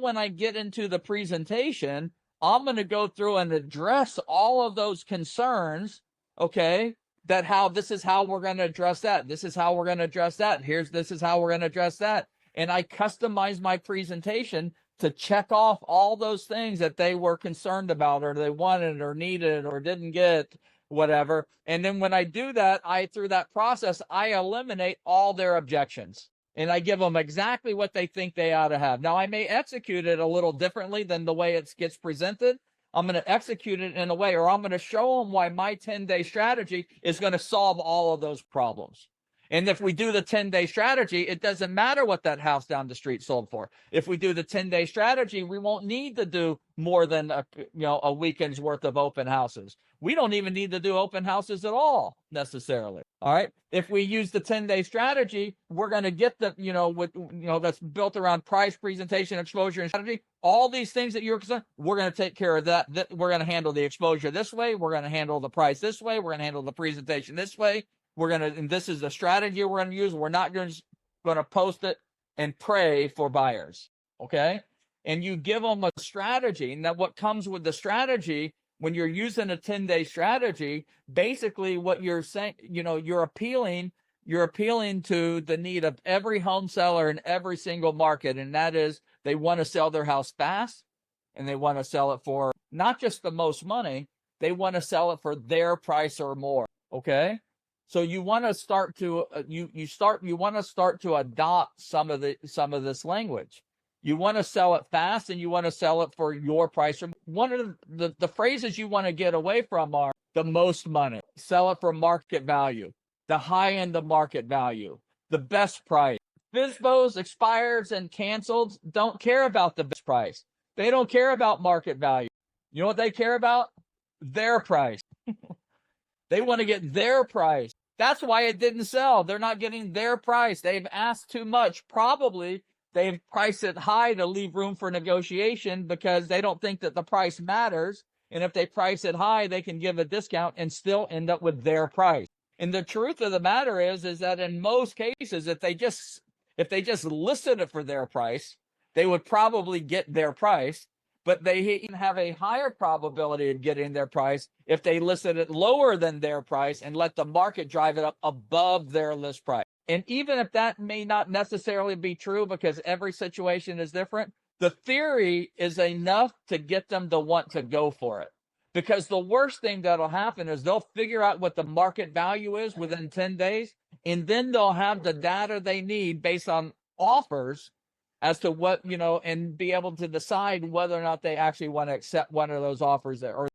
when I get into the presentation, I'm going to go through and address all of those concerns, okay, that how this is how we're going to address that. This is how we're going to address that. This is how we're going to address that. And I customize my presentation to check off all those things that they were concerned about or they wanted or needed or didn't get, whatever. And then when I do that, through that process, I eliminate all their objections. And I give them exactly what they think they ought to have. Now, I may execute it a little differently than the way it gets presented. I'm going to execute it in a way, or I'm going to show them why my 10-day strategy is going to solve all of those problems. And if we do the 10-day strategy, it doesn't matter what that house down the street sold for. If we do the 10-day strategy, we won't need to do more than a weekend's worth of open houses. We don't even need to do open houses at all necessarily. All right. If we use the 10-day strategy, we're going to get that's built around price, presentation, exposure, and strategy. All these things that you're concerned, we're going to take care of that. We're going to handle the exposure this way. We're going to handle the price this way. We're going to handle the presentation this way. And this is the strategy we're going to use. We're not going to post it and pray for buyers. Okay. And you give them a strategy. And that what comes with the strategy, when you're using a 10-day strategy, basically what you're saying, you're appealing to the need of every home seller in every single market. And that is, they want to sell their house fast, and they want to sell it for not just the most money, they want to sell it for their price or more. Okay. So you want to start to adopt some of this language. You want to sell it fast, and you want to sell it for your price. One of the phrases you want to get away from are the most money, sell it for market value, the high end of market value, the best price. FSBOs, expires, and canceled don't care about the best price. They don't care about market value. You know what they care about? Their price. They want to get their price. That's why it didn't sell. They're not getting their price. They've asked too much. Probably they've priced it high to leave room for negotiation because they don't think that the price matters. And if they price it high, they can give a discount and still end up with their price. And the truth of the matter is that in most cases, if they just listed it for their price, they would probably get their price. But they even have a higher probability of getting their price if they listed it lower than their price and let the market drive it up above their list price. And even if that may not necessarily be true because every situation is different, the theory is enough to get them to want to go for it. Because the worst thing that'll happen is they'll figure out what the market value is within 10 days, and then they'll have the data they need based on offers as to what, and be able to decide whether or not they actually want to accept one of those offers or